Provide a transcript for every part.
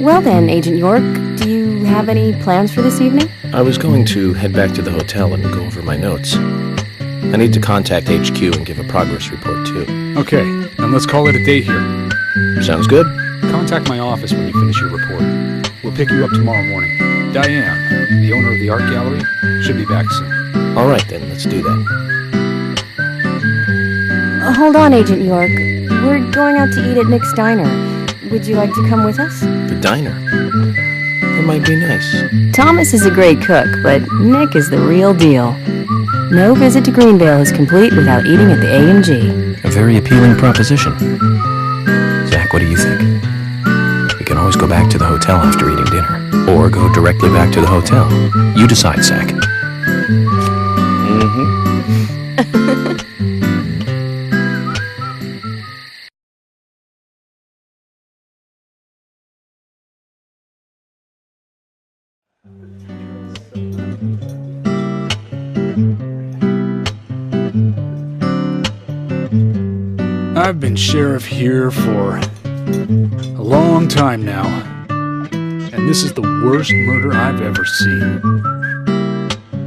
Well then, Agent York, do you have any plans for this evening? I was going to head back to the hotel and go over my notes. I need to contact HQ and give a progress report, too. Okay, then let's call it a day here. Sounds good. Contact my office when you finish your report. We'll pick you up tomorrow morning. Diane, the owner of the art gallery, should be back soon. All right, then. Let's do that. Hold on, Agent York. We're going out to eat at Nick's Diner. Would you like to come with us? The diner? That might be nice. Thomas is a great cook, but Nick is the real deal. No visit to Greenvale is complete without eating at the A&G. A very appealing proposition. Zach, what do you think? We can always go back to the hotel after eating dinner. Or go directly back to the hotel. You decide, Zach. I've been sheriff here for a long time now, and this is the worst murder I've ever seen.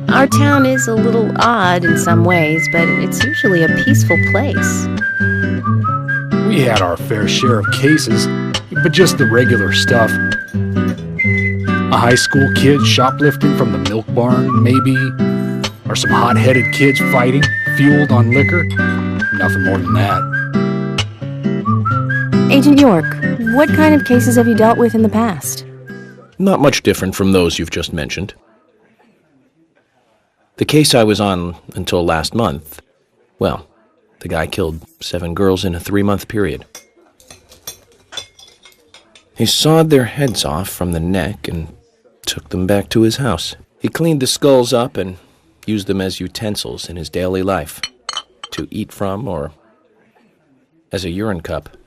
Our town is a little odd in some ways, but it's usually a peaceful place. We had our fair share of cases, but just the regular stuff. A high school kid shoplifting from the milk barn, maybe, or some hot-headed kids fighting, fueled on liquor. Nothing more than that. Agent York, what kind of cases have you dealt with in the past? Not much different from those you've just mentioned. The case I was on until last month, well, the guy killed 7 girls in a 3-month period. He sawed their heads off from the neck and took them back to his house. He cleaned the skulls up and used them as utensils in his daily life, to eat from or as a urine cup.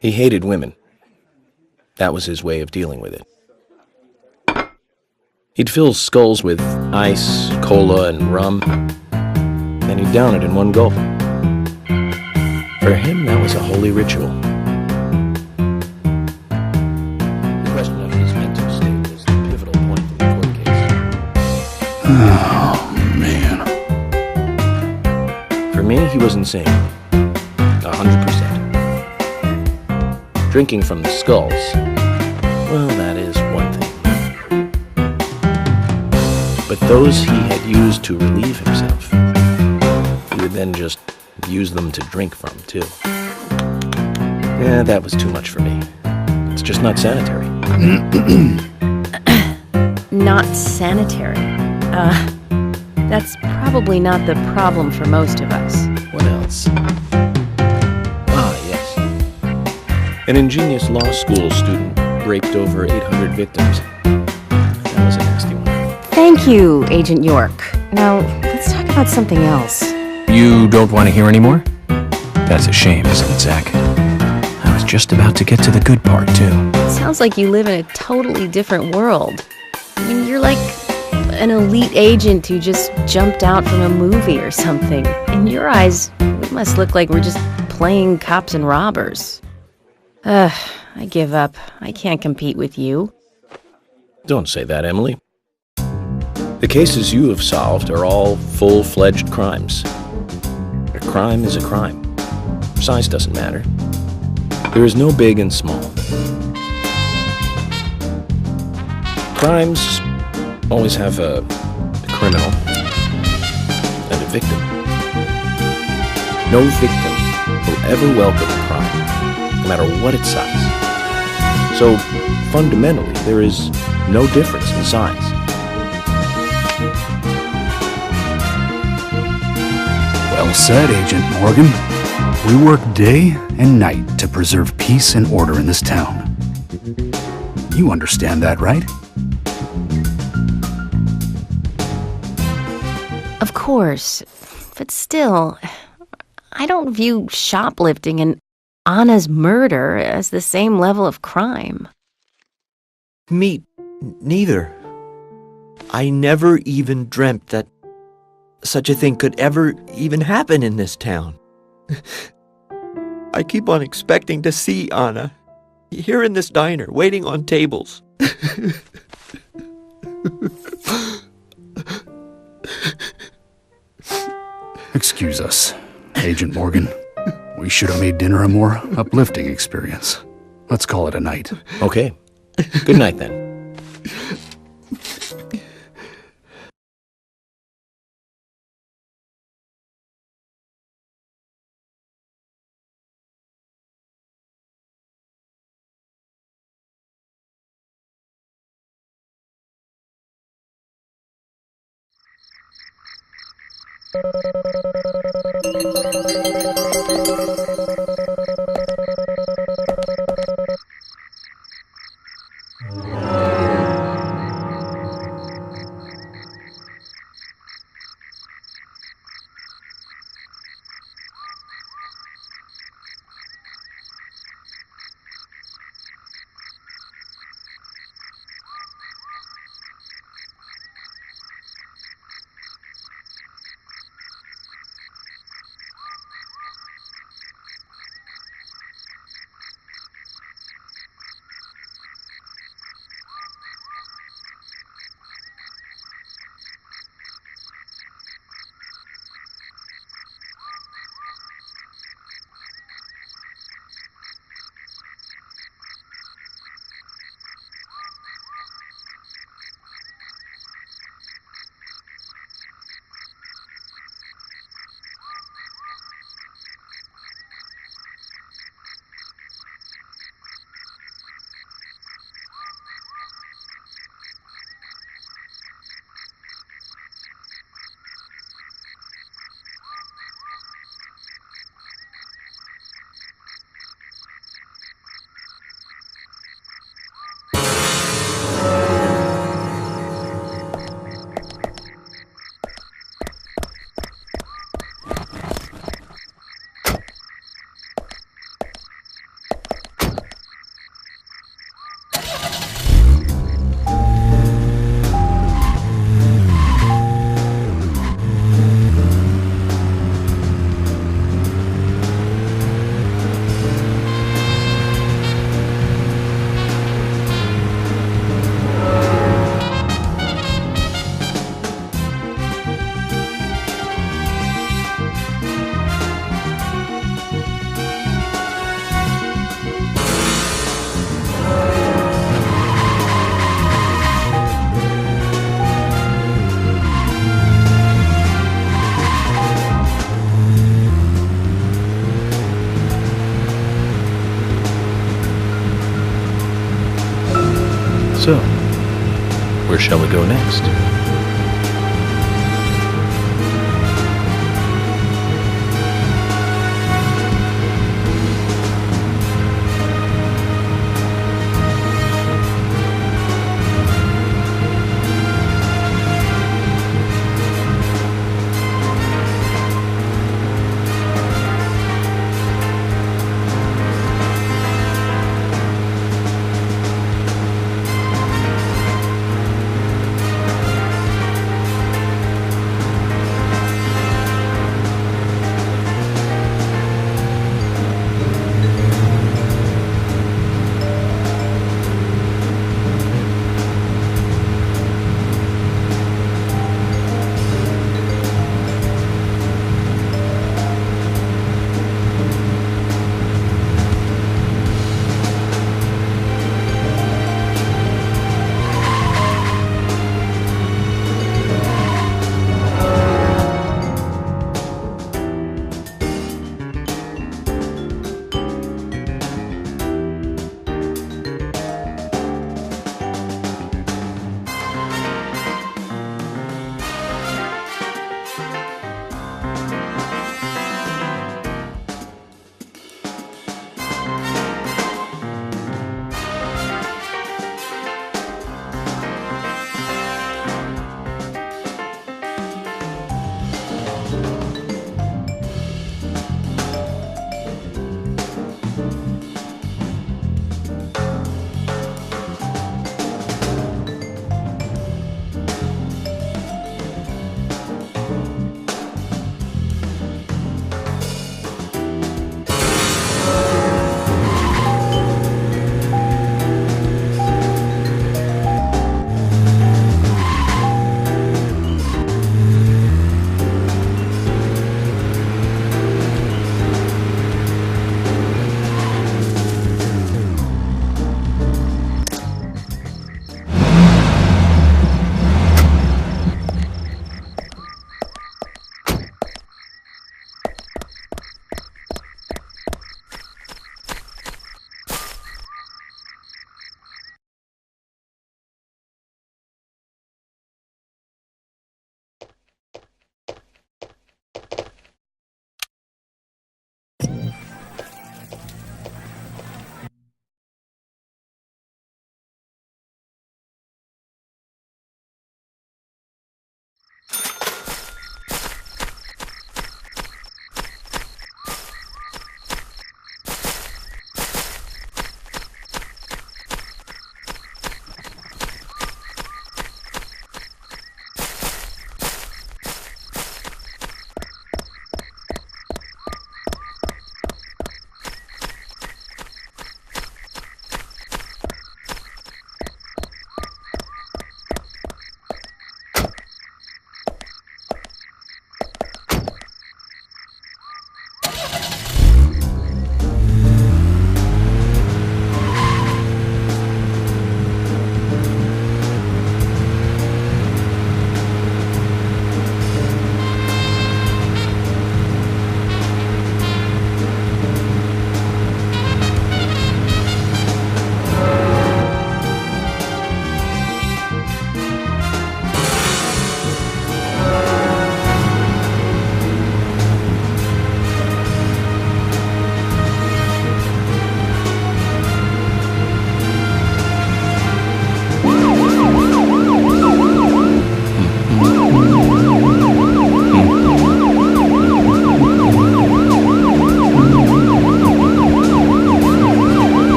He hated women. That was his way of dealing with it. He'd fill skulls with ice, cola, and rum, then he'd down it in one gulp. For him, that was a holy ritual. The question of his mental state was the pivotal point in the court case. Oh, man. For me, he was insane. 100%. Drinking from the skulls, well, that is one thing. But those he had used to relieve himself, he would then just use them to drink from, too. Yeah, that was too much for me. It's just not sanitary. Not sanitary. That's probably not the problem for most of us. What else? Yes. An ingenious law school student raped over 800 victims. That was a nasty one. Thank you, Agent York. Now, let's talk about something else. You don't want to hear anymore? That's a shame, isn't it, Zach? I was just about to get to the good part, too. It sounds like you live in a totally different world. I mean, you're like an elite agent who just jumped out from a movie or something. In your eyes, we must look like we're just playing cops and robbers. I give up. I can't compete with you. Don't say that, Emily. The cases you have solved are all full-fledged crimes. A crime is a crime. Size doesn't matter. There is no big and small. Crimes always have a criminal and a victim. No victim will ever welcome a crime, no matter what its size. So, fundamentally, there is no difference in size. Well said, Agent Morgan. We work day and night to preserve peace and order in this town. You understand that, right? Of course. But still, I don't view shoplifting and Anna's murder as the same level of crime. Me neither. I never even dreamt that such a thing could ever even happen in this town. I keep on expecting to see Anna, Here in this diner, waiting on tables. Excuse us, Agent Morgan. We should have made dinner a more uplifting experience. Let's call it a night. Okay. Good night, then. So, where shall we go next?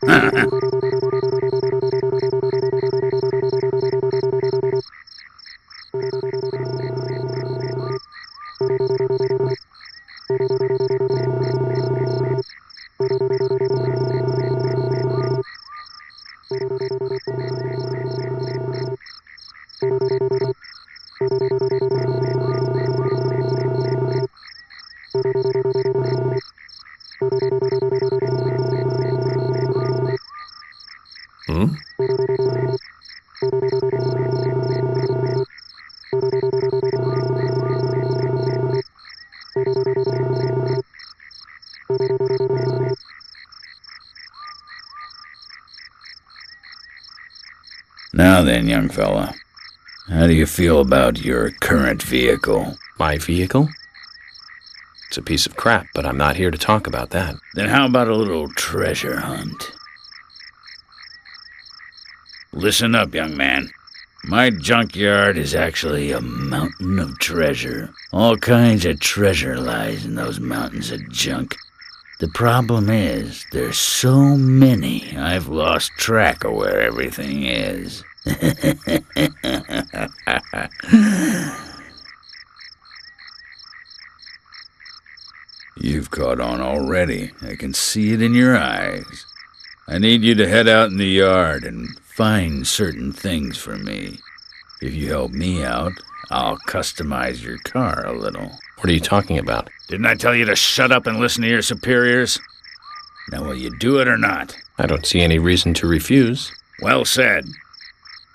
Hmm? Now then, young fella, how do you feel about your current vehicle? My vehicle? It's a piece of crap, but I'm not here to talk about that. Then how about a little treasure hunt? Listen up, young man. My junkyard is actually a mountain of treasure. All kinds of treasure lies in those mountains of junk. The problem is, there's so many, I've lost track of where everything is. You've caught on already. I can see it in your eyes. I need you to head out in the yard and find certain things for me. If you help me out, I'll customize your car a little. What are you talking about? Didn't I tell you to shut up and listen to your superiors? Now, will you do it or not? I don't see any reason to refuse. Well said.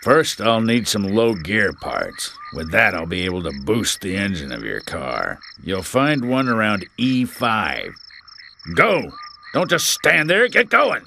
First, I'll need some low gear parts. With that, I'll be able to boost the engine of your car. You'll find one around E5. Go! Don't just stand there, get going!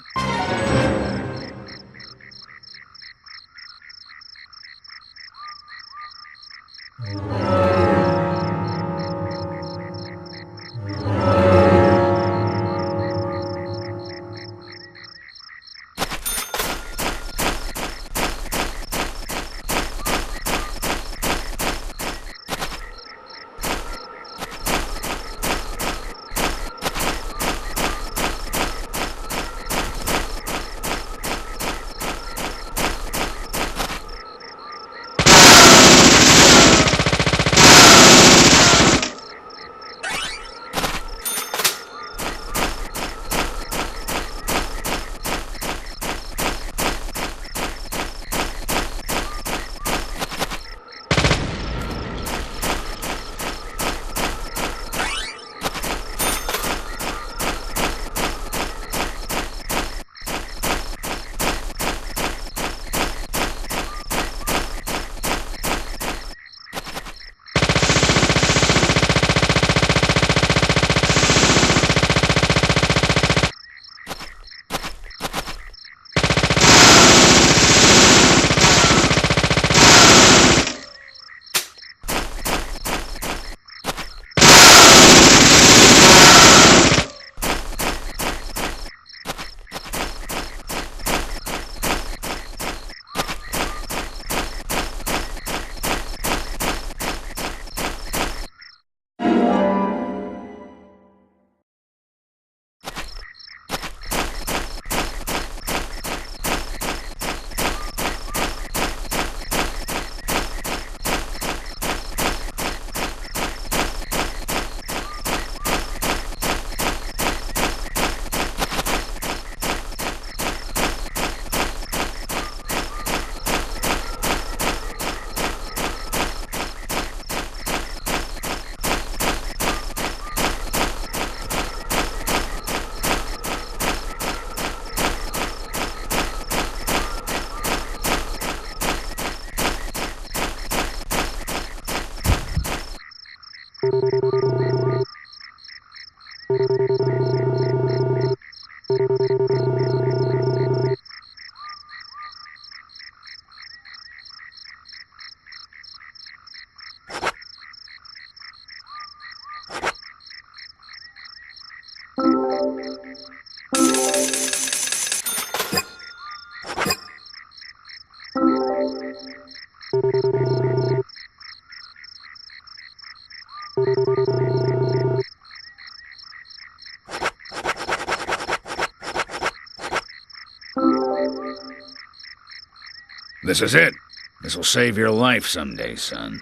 This is it. This'll save your life someday, son.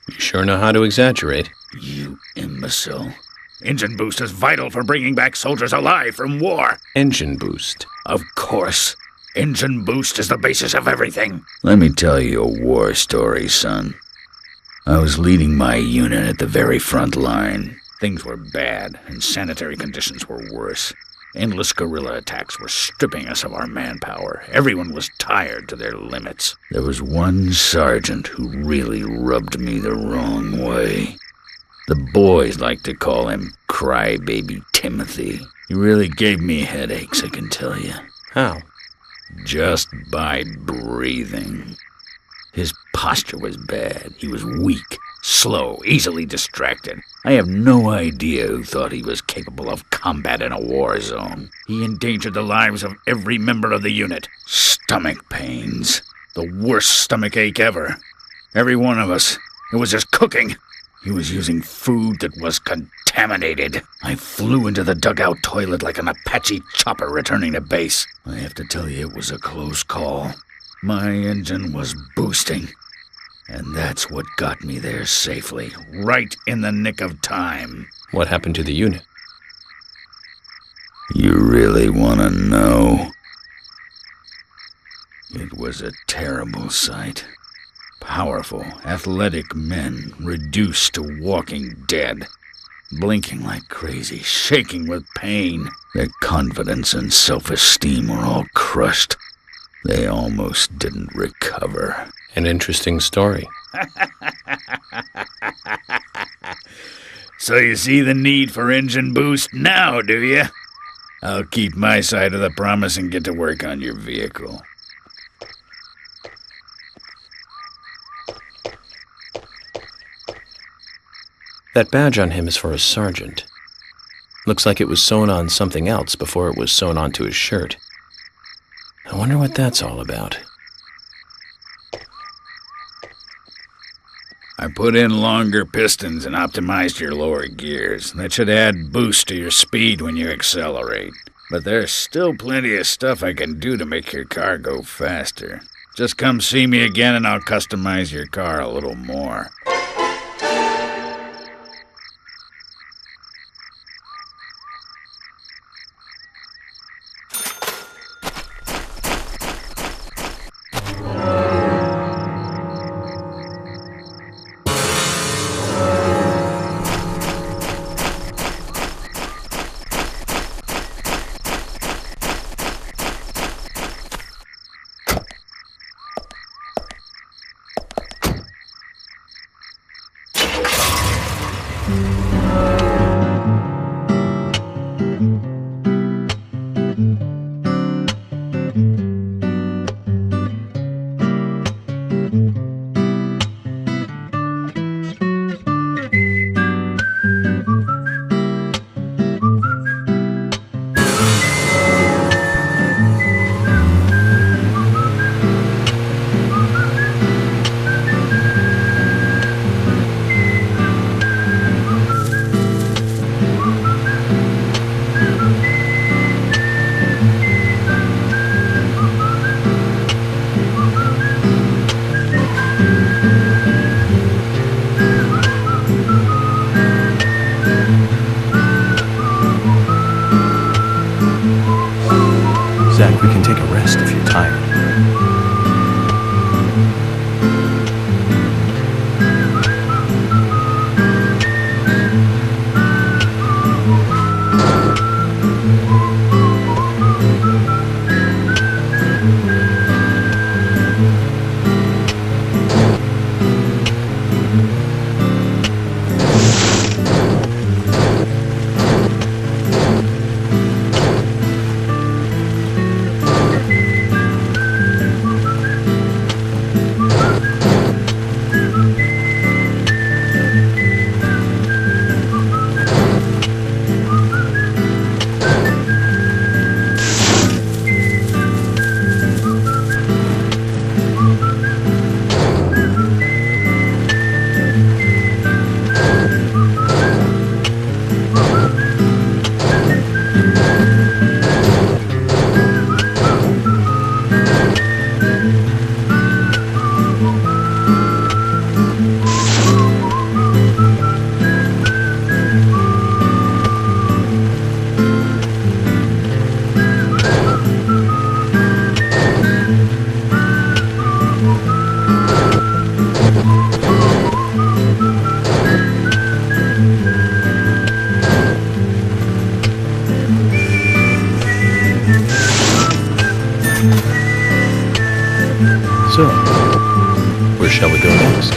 You sure know how to exaggerate. You imbecile. Engine boost is vital for bringing back soldiers alive from war. Engine boost. Of course. Engine boost is the basis of everything. Let me tell you a war story, son. I was leading my unit at the very front line. Things were bad, and sanitary conditions were worse. Endless guerrilla attacks were stripping us of our manpower. Everyone was tired to their limits. There was one sergeant who really rubbed me the wrong way. The boys like to call him Crybaby Timothy. He really gave me headaches, I can tell you. How? Just by breathing. His posture was bad. He was weak, slow, easily distracted. I have no idea who thought he was capable of combat in a war zone. He endangered the lives of every member of the unit. Stomach pains. The worst stomach ache ever. Every one of us. It was just cooking. He was using food that was contaminated. I flew into the dugout toilet like an Apache chopper returning to base. I have to tell you, it was a close call. My engine was boosting, and that's what got me there safely, right in the nick of time. What happened to the unit? You really want to know? It was a terrible sight. Powerful, athletic men reduced to walking dead, blinking like crazy, shaking with pain. Their confidence and self-esteem were all crushed. They almost didn't recover. An interesting story. So you see the need for engine boost now, do you? I'll keep my side of the promise and get to work on your vehicle. That badge on him is for a sergeant. Looks like it was sewn on something else before it was sewn onto his shirt. I wonder what that's all about. I put in longer pistons and optimized your lower gears. That should add boost to your speed when you accelerate. But there's still plenty of stuff I can do to make your car go faster. Just come see me again and I'll customize your car a little more. Zach, we can take a rest if you're tired. So, where shall we go next?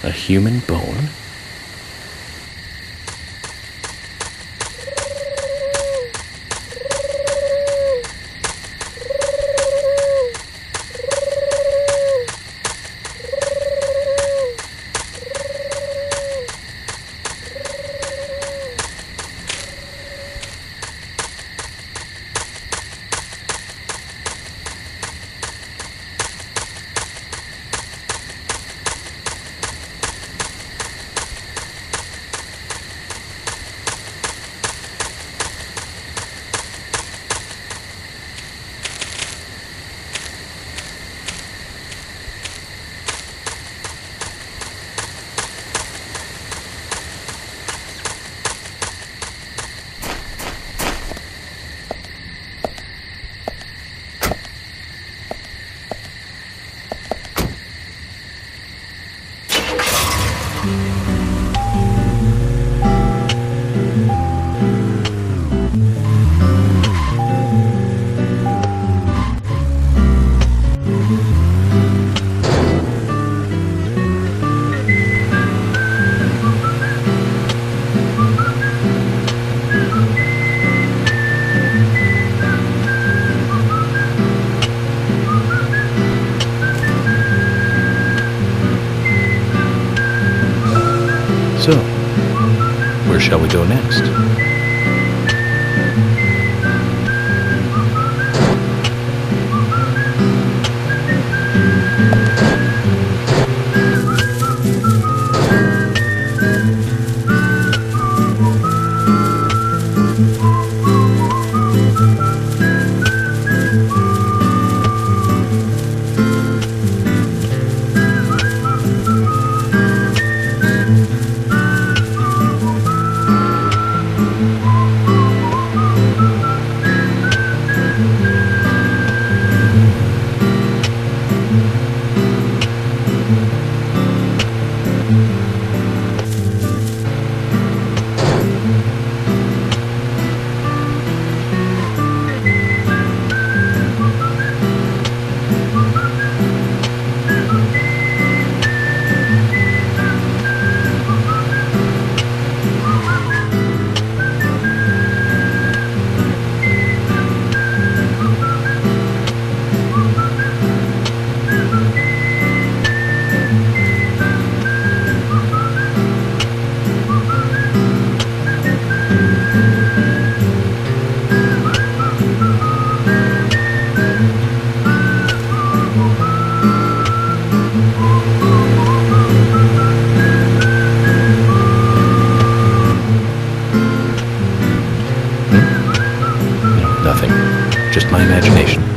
A human bone? So, where shall we go next? Premonition.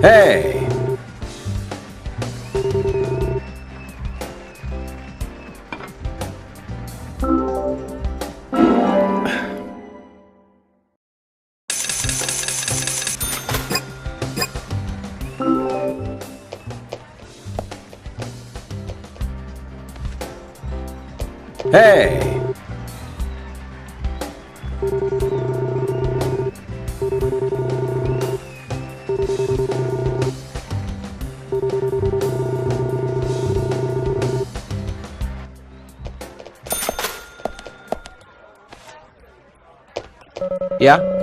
Hey! Hey! Yeah?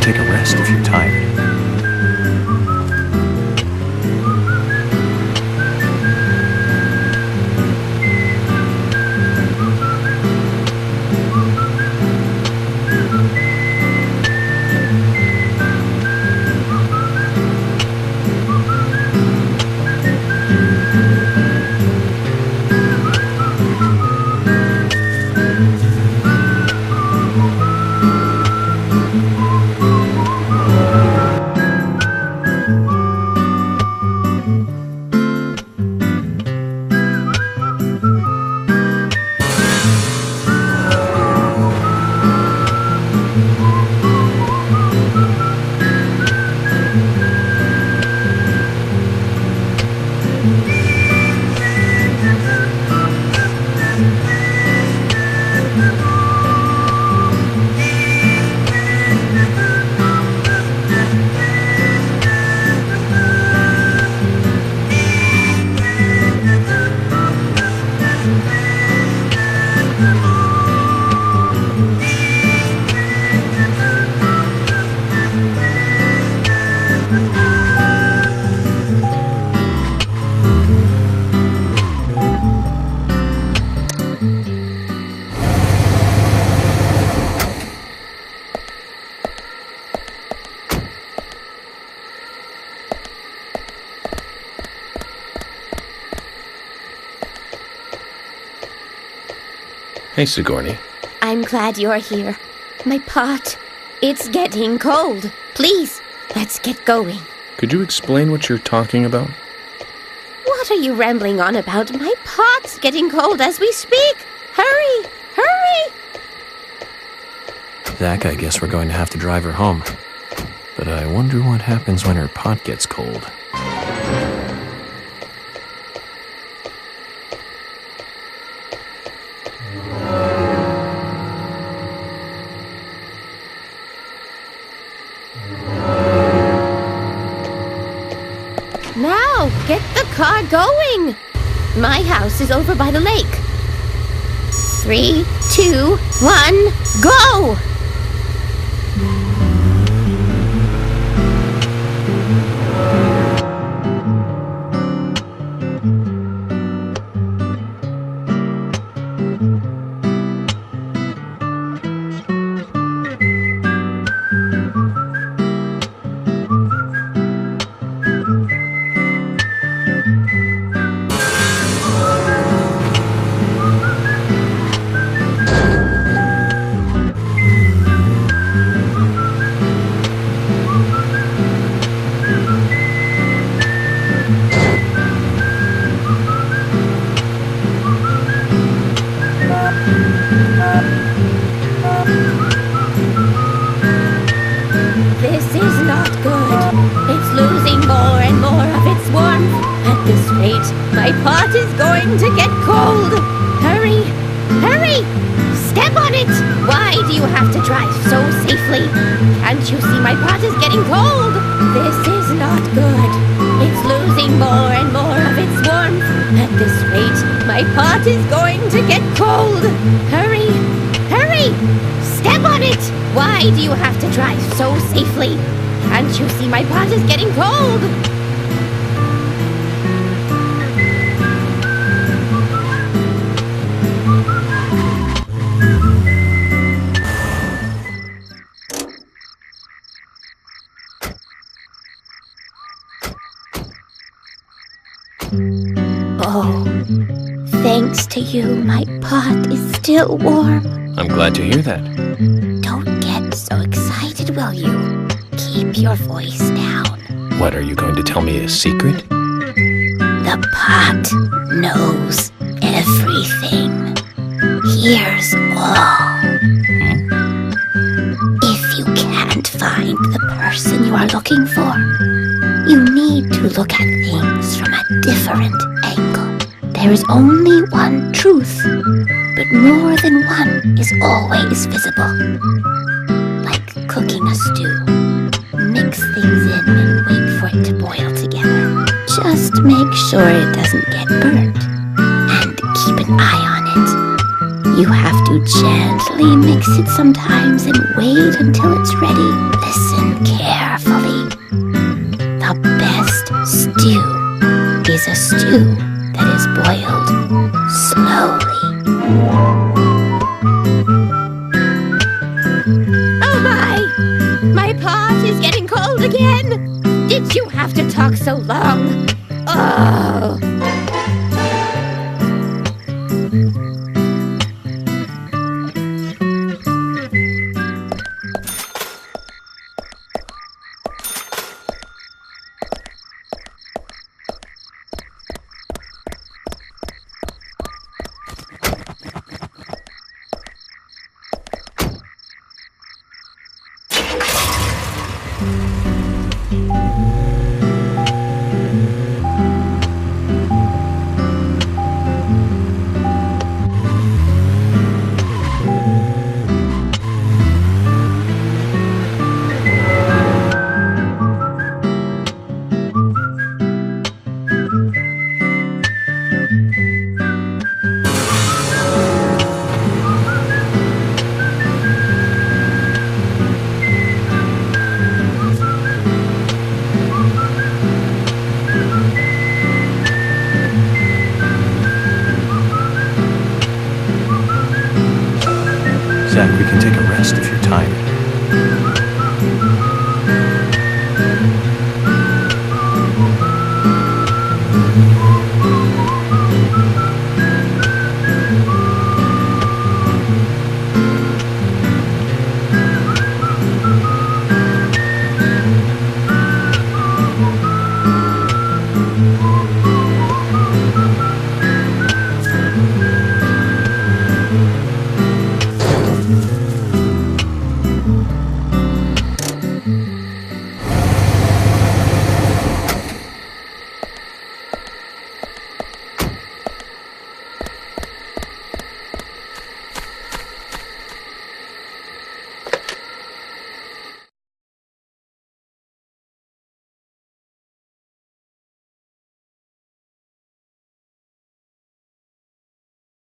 take a rest if you're tired. Hey, Sigourney. I'm glad you're here. My pot, it's getting cold. Please, let's get going. Could you explain what you're talking about? What are you rambling on about? My pot's getting cold as we speak. Hurry, hurry! Zach, I guess we're going to have to drive her home. But I wonder what happens when her pot gets cold. Now, get the car going. My house is over by the lake. 3, 2, 1, go! This is not good. It's losing more and more of its warmth. At this rate, my pot is going to get cold. Hurry, hurry! Step on it! Why do you have to drive so safely? Can't you see my pot is getting cold? This is not good. It's losing more and more of its warmth. At this rate, my pot is going to get cold. Hurry, hurry! Step on it! Why do you have to drive so safely? Can't you see my pot is getting cold? Oh, thanks to you, my pot is still warm. I'm glad to hear that. Don't get so excited, will you? Keep your voice down. What, are you going to tell me a secret? The pot knows everything. Hears all. If you can't find the person you are looking for, you need to look at things from a different angle. There is only one truth, but more than one is always visible. Like cooking a stew. Mix things in and wait for it to boil together. Just make sure it doesn't get burnt. And keep an eye on it. You have to gently mix it sometimes and wait until it's ready. Listen again? Did you have to talk so long? Oh. Zach, we can take a rest if you're tired.